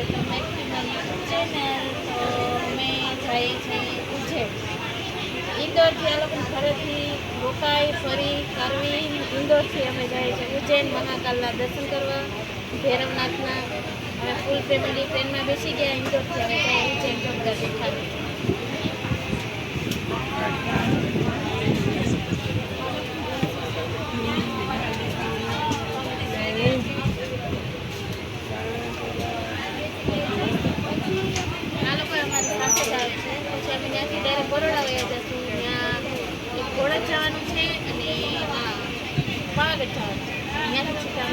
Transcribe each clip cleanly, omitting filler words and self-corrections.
Welcome back to my YouTube channel. તો અમે જઈએ છીએ ઉજ્જૈન. ઇન્દોરથી આ લોકોને ઘરેથી રોકાઈ ફરી કરવી ઇન્દોરથી અમે જઈએ છીએ ઉજ્જૈન મહાકાલના દર્શન કરવા, ભૈરવનાથના. અમે ફૂલ ફેમિલી ટ્રેનમાં બેસી ગયા. ઇન્દોરથી અમે જઈએ ઉજ્જૈન તો બધા દેખાડે. બરોડા વયા જશું. ત્યાં એક ઘોડા જવાનું છે અને પાવાગઢ જવાનું છે. ત્યાંથી છૂટા.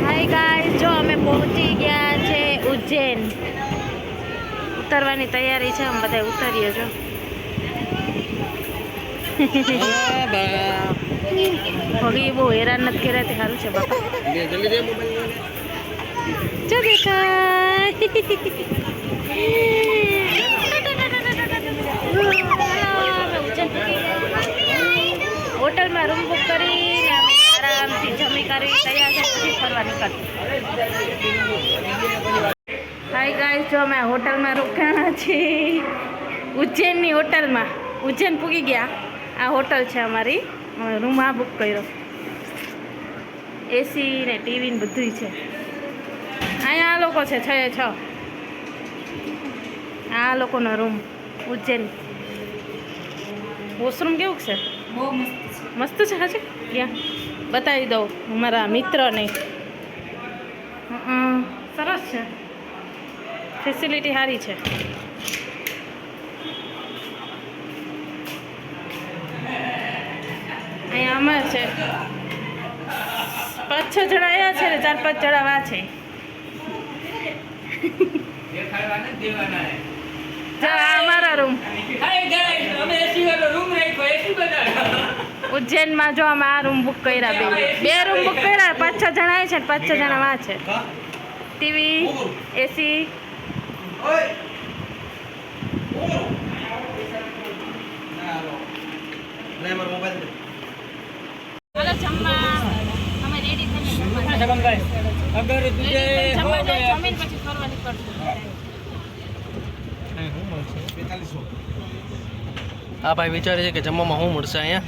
હાય ગાઈસ, જો અમે પહોંચી ગયા છે ઉજ્જૈન. ઉતરવાની તૈયારી છે. અમે બધા ઉતરીએ છો. ભગી બહુ હેરાન નથી કર્યા તે સારું છે બાપા. જો દેખાય હોટલમાં રૂમ બુક કરીને અમે આરામથી જમી કરી તૈયાર છે. પછી ફરવા નીકળશું. હાય ગાઈસ, જો અમે હોટલમાં રોકાણા છીએ ઉજ્જૈનની હોટલમાં. ઉજ્જૈન પૂગી ગયા. આ હોટલ છે અમારી. અમે રૂમ આ બુક કર્યો. એસી ને ટીવી ને બધું છે. અહીંયા આ લોકો છે 6 આ લોકોનો રૂમ ઉજ્જૈન. વોશરૂમ કેવું છે? બહુ મસ્ત છે. હાજી ક્યાં બતાવી દઉં મારા મિત્રને. સરસ છે. ફેસિલિટી સારી છે. અહીંયા અમારે છે 5-6 જણા આવ્યા છે ને 4-5 જણા વા છે. અમારા રૂમ ઉજ્જૈનમાં. જો અમે આ રૂમ બુક કર્યા. બે રૂમ બુક કર્યા. 5-6 જણા આવે છે ને 5-6 જણા વા છે. ટીવી, એસી. હાલો જમવા. અમે રેડી થઈને જમીન પછી ફરવા નીકળશું. હા ભાઈ વિચારે છે કે જમવામાં શું મળશે અહીંયા.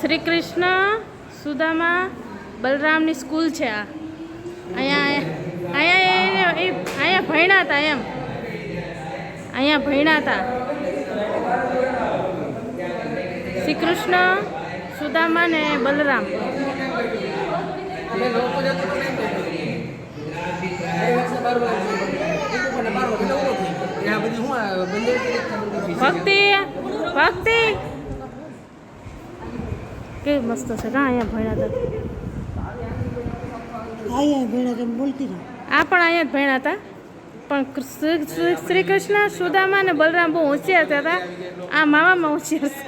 શ્રી કૃષ્ણ સુદામા બલરામની સ્કૂલ છે આ. અહીંયા ભણ્યા હતા એમ. અહીંયા ભણ્યા હતા શ્રી કૃષ્ણ સુદામા ને બલરામ. ભક્તિ ભક્તિ કેવી મસ્ત છે. કાં અહીંયા ભણ્યા હતા. બોલતી આ પણ અહીંયા જ ભણ્યા હતા. પણ શ્રી કૃષ્ણ સુદામા અને બલરામ બહુ હોશિયાર હતા. આ માવામાં હોશિયાર છે.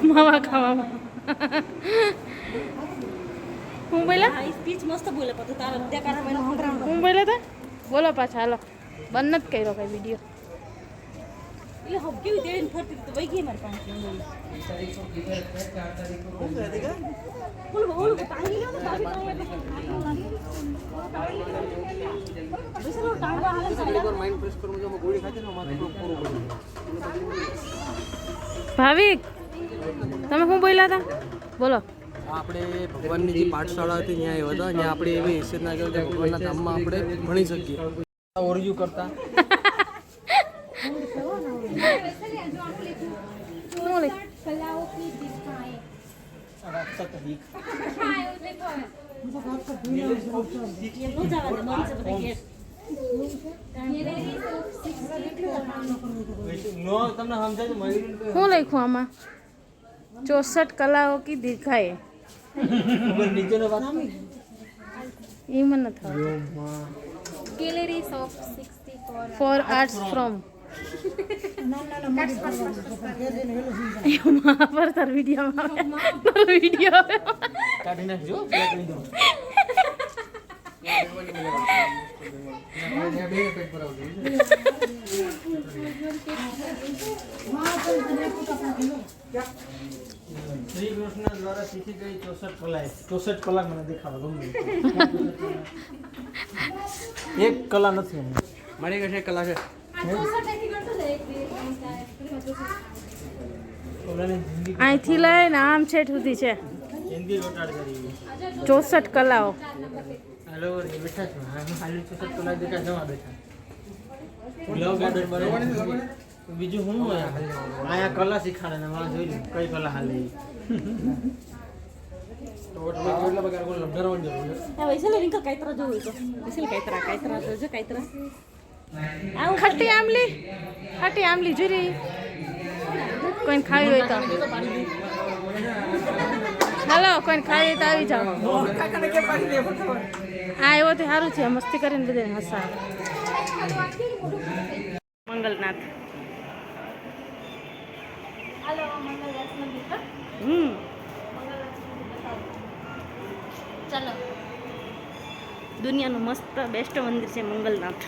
માવા ખાવામાં. હું બોલ્યા સ્પીચ મસ્ત બોલે. હું બોલ્યા હતા. બોલો પાછા. હાલો બંધ નથી કર્યો કઈ વિડીયો. એટલે હબકી દેવીને ફરતી તો વહી ગઈ મારી પાસે. બોલો બોલો પાણી લ્યો ને. ભાવિક તમે શું બોલ્યા હતા બોલો. આપણે ભગવાનની જે પાઠશાળા હતી ત્યાં આવ્યા હતા, ત્યાં આપણે એવી હેસિયતના કહેવાય કે ભગવાનના ધામમાં આપણે ભણી શકીએ. ઓરજુ કરતા શું લખ્યું આમાં? 64 કલાઓ કી દિખાએ. એ મને નથી Galleries of 64 for arts from પર વિડીયો કાઢી નાખજો. શ્રી કૃષ્ણ દ્વારા શીખી ગઈ 64 કલાક મને દેખાડો ગમે એક કલા નથી મારી કશે એક કલા છે. અહીંથી લઈને આમ છેટ સુધી છે હિન્દી લોટાડ કરી 64 કલાઓ. હાલો બેઠા છો હાલી 64 કલાક દેખા જવા બેઠા લવ ગાર્ડન બરાબર. બીજું શું હોય આયા કલા શીખાડે ને મારા જોઈ કઈ કલા હાલે તો તમે કેટલા બગાર કોલ લંડરવાની જરૂર છે. વૈસલે રિંકા કાઈતરા જોવું તો વૈસલે કાઈતરા જોજો કાઈતરા ખટ્ટી આમલી જોઈ રહી કોઈને ખાવી હોય તો હાલો કોઈને ખાવી હોય તો આવી જાઓ. હા એવો તો સારું છે મસ્તી કરીને બધાને હસા. મંગલનાથ ચાલો દુનિયાનું મસ્ત બેસ્ટ મંદિર છે મંગલનાથ.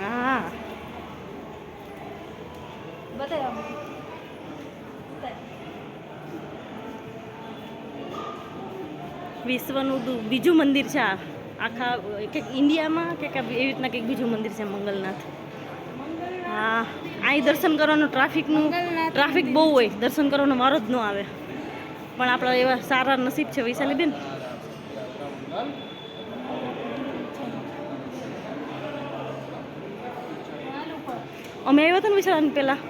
હા બતાવો વિશ્વનું બીજું મંદિર છે આ આખા કંઈક ઇન્ડિયામાં કે એવી રીતના કંઈક બીજું મંદિર છે મંગલનાથ. હા અહીં દર્શન કરવાનું ટ્રાફિક બહુ હોય, દર્શન કરવાનો વારો જ ન આવે. પણ આપણા એવા સારા નસીબ છે વૈશાલી બેન. અમે આવ્યો હતો ને વિશાલ પહેલાં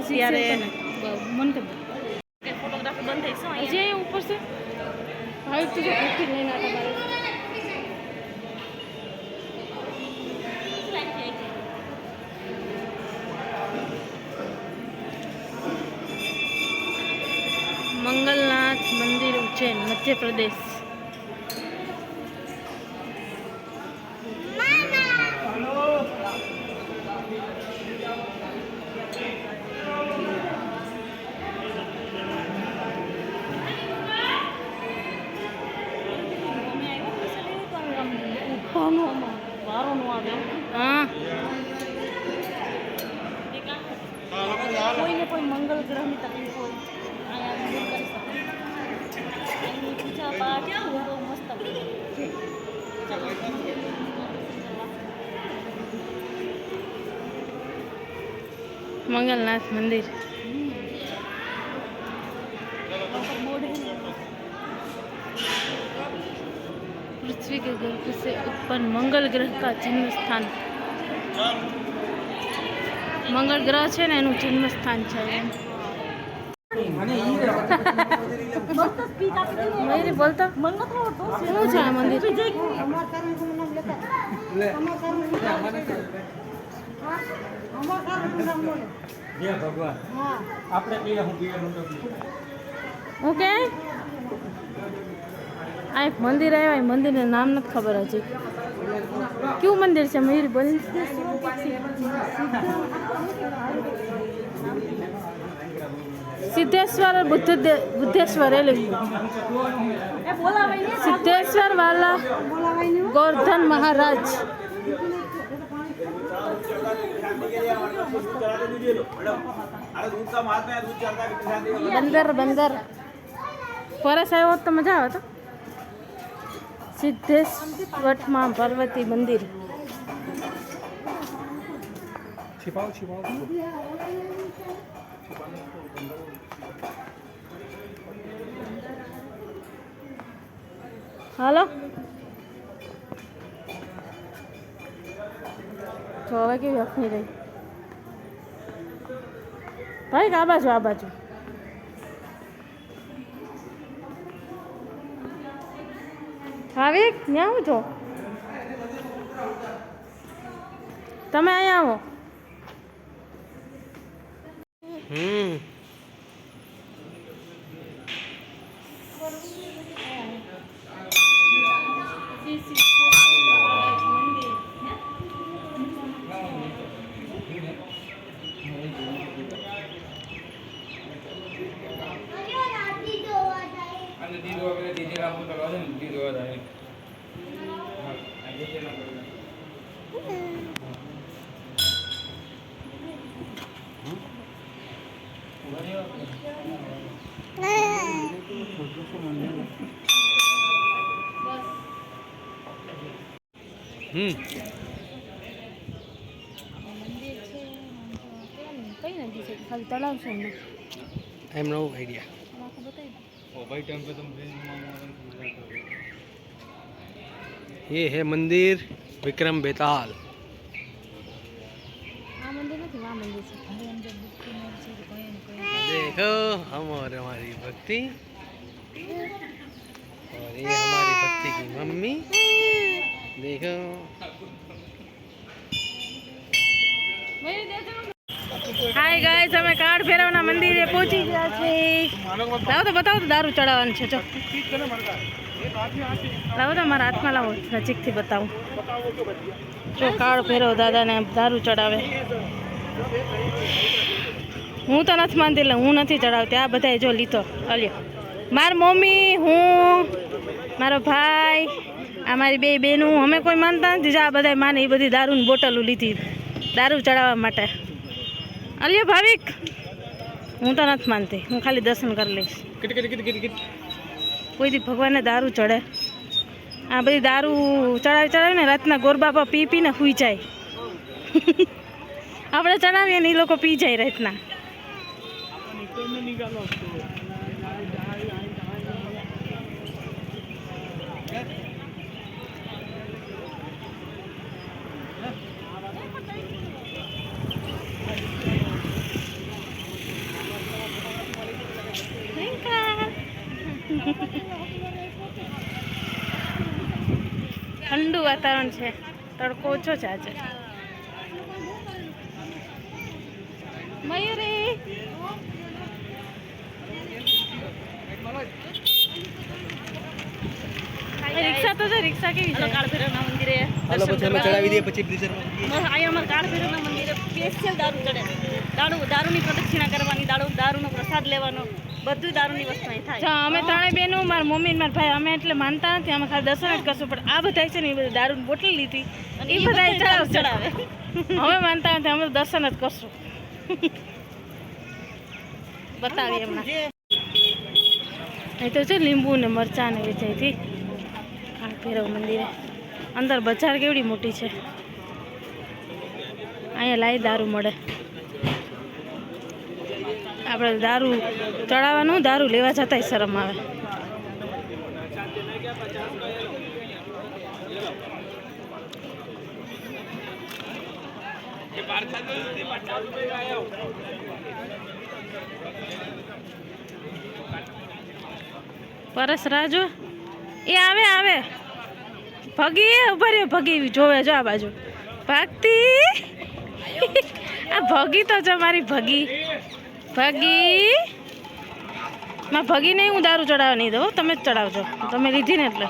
ત્યારે મન ફોટોગ્રાફી બંધ થઈ છે જે ઉપર છે હાઈટ તો લઈને મંગલનાથ મંદિર ઉज्जैन मध्य प्रदेश. हाँ कोई ने कोई मंगल ग्रह में तकलीफ हो पूजा पाठ तो मस्त मंगलनाथ मंदिर. पृथ्वी के गर्भ से उत्पन्न मंगल ग्रह का जन्म स्थान. मंगल ग्रह છે ને એનું જન્મ સ્થાન છે. મયુરી બોલતા શું છે આ મંદિર? ભગવાન આપણે કહીએ હું ઓકે આ એક મંદિર આવ્યા મંદિરનું નામ નથી ખબર હજી. કયું મંદિર છે મયુરી બોલ? सिद्धेश्वर और बुद्धेश्वर है सिद्धेश्वर वाला गोवर्धन महाराज. બંદર ફરસ આવ્યો તો મજા આવે તો. સિદ્ધેશ્વરમાં પાર્વતી મંદિર छिपाओ छिपाओ હાલો તો હવે કેવી અખની રહી ભાઈ આ બાજુ ભાવિક ત્યાં આવું છો તમે અહીંયા આવો કઈ નદી છે ખાલી તળાવ છે ને आई एम नो आइडिया આખું બતાવી ओ भाई टाइम पे तुम ये है मंदिर विक्रम बेताल આ મંદિર નથી આ મંદિર છે देखो हम और हमारी भक्ति और ये हमारी भक्ति की मम्मी देखो હાય ગાઈસ અમે કાળ ભૈરવના મંદિરે પહોંચી ગયા છે લાવો તો બતાવો તો દારૂ ચડાવવાનું છે જો લાવો તો મારા હાથમાં લાવો નજીકથી બતાવું જો કાળ ભૈરવ દાદાને દારૂ ચડાવે હું તો નથી માનતી એટલે હું નથી ચડાવતી આ બધાએ જો લીધો અલ્યો મારી મમ્મી હું મારો ભાઈ આ મારી બે બહેનું અમે કોઈ માનતા નથી જા બધાએ માને એ બધી દારૂની બોટલો લીધી દારૂ ચડાવવા માટે અલ્યો ભાવિક હું તો નથી માનતી હું ખાલી દર્શન કરી લઈશ કોઈથી ભગવાનને દારૂ ચડે આ બધી દારૂ ચડાવીને રાતના ગોરબાપા પી પીને સૂઈ જાય આપણે ચડાવીએ ને એ લોકો પી જાય રાતના ઠંડુ વાતાવરણ છે તડકો ઓછો છે આજે મયુરી રિક્ષા તો છે રિક્ષા કેવી છે કાળભૈરવના મંદિરે હાલો પછી અમે ચડાવી દઈએ પછી બ્રીઝર અહીંયા અમારા કાળભૈરવના મંદિરે સ્પેશિયલ દારૂ ચડે દારૂની પ્રદક્ષિણા કરવાની દારૂનો પ્રસાદ લેવાનો બધું દારૂની વસ્તુ અહીં થાય અમે ત્રણેય બહેનો મારા મમ્મી ને મારા ભાઈ અમે એટલે માનતા નથી અમે ખાલી દર્શન જ કરશું પણ આ બધા છે ને એ બધી દારૂની બોટલ લીધી એ બધા ચડાવે અમે માનતા નથી અમે દર્શન જ કરશું બતાવીએ હમણાં અહીં તો છે લીંબુ ને મરચાં ને વેચાઈ હતી કાળ ભૈરવ મંદિરે અંદર બજાર કેવડી મોટી છે અહીંયા લાઈ દારૂ મળે આપણે દારૂ ચડાવવાનું દારૂ લેવા જતાંય શરમ આવે પરસ રાજો એ આવે ભગી ઉભા રહ્યો ભગી જોવે જો આ બાજુ ભક્તિ આ ભગી તો છે મારી ભગી માં ભગી નહીં હું દારૂ ચડાવવા નહીં દઉં તમે જ ચડાવજો તમે લીધી ને એટલે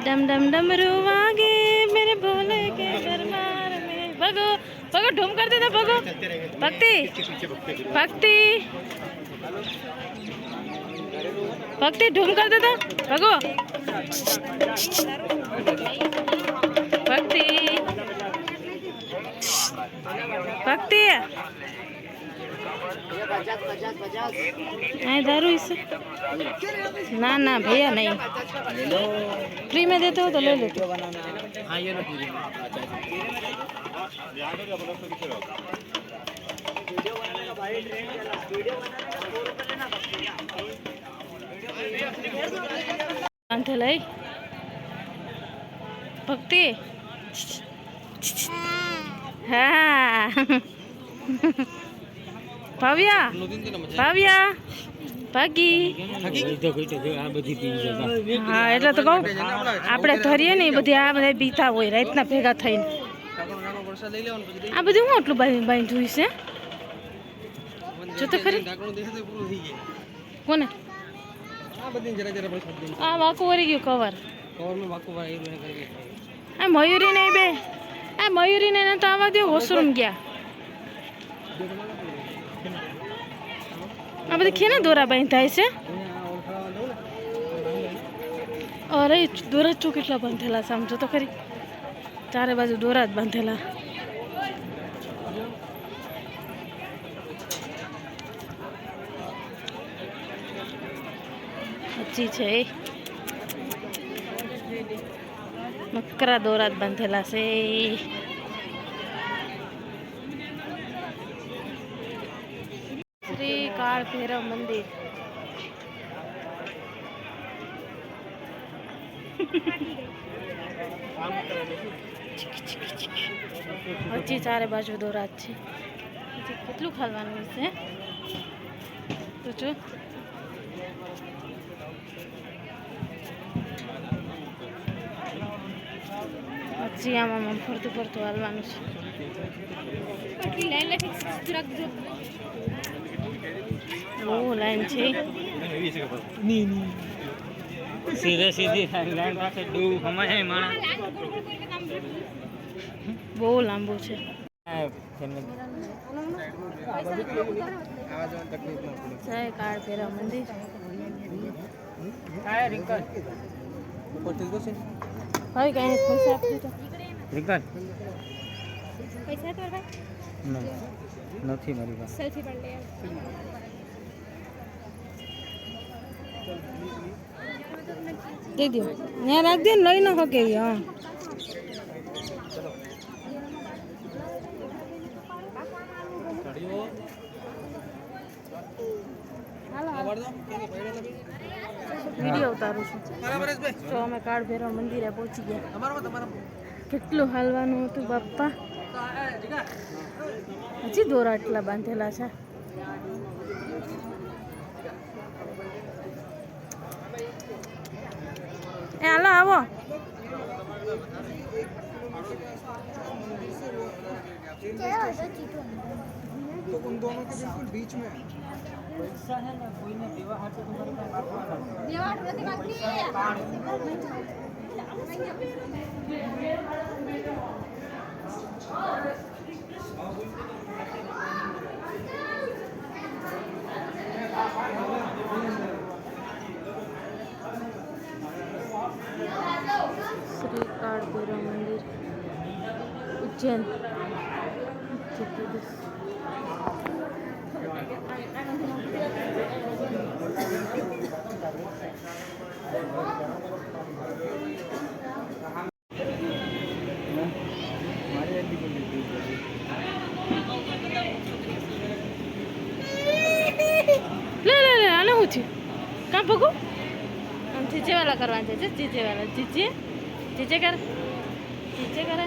डम डम डमरू वागे मेरे भोले के दरबार में भगो भगो ढूम कर देता भगो भक्ति भक्ति भक्ति ढूम कर देता भगो भक्ति भक्ति અહીં दारू इसे ना ना भैया नहीं फ्री में देते हो तो ले लेते हो हाँ ये लो पूरी बांधेला भक्ति हाँ ભાવ્યા ભાવ્યા ભાગી હા એટલે તો કહું આપણે ધરીએ ને એ બધી આ બધા પીતા હોય રાતના ભેગા થઈને આ બધું હું આટલું બાંધ્યું છે જો તો ખરી કોને આ વાકું વળી ગયું કવર આ મયુરી નહીં બે આ મયુરી ને તો આવા દે વોશરૂમ ગયા આ બધી ખેના દોરા બાંધાય છે અરે દોરા ચો કેટલા બાંધેલા છે આમ જો તો ખરી ચારે બાજુ દોરા જ બાંધેલા હજી છે મકરા દોરા જ બાંધેલા છે શ્રી કાળ ભૈરવ મંદિર હજી ચારે બાજુ દોરા જ છે હજી કેટલું ખાવાનું છે તો જો હજી આમાં ફરતું ફરતું હાલવાનું છે બહુ લાઈન છે સીધે સીધી લાઈન પાસે ડૂબ હમાય માણા બહુ લાંબુ છે જય કાળ ભૈરવ મંદિર હવે કઈ પૈસા આપી તો પૈસા તો નથી મારી પાસે સેલ્ફી પણ લે દે દો ત્યાં રાખ દે લઈ ન શકે હા વિડીયો ઉતારું છું તો અમે કાળ ભૈરવ મંદિરે પહોંચી ગયા કેટલું હાલવાનું હતું બાપ્પા હજી દોરા એટલા બાંધેલા છે એ હાલો આવો तो उन दोनों के बिल्कुल बीच में पैसा है ना कोई ने देवा हाथ तुम्हारे श्री काळ भैरव मंदिर उज्जैन ले ले ले आने હું છું કાં ભગું આમ ચીચે વાલા કરવાના છે ચીચે વાલા ચીચે ચીચે કર ચીચે કરે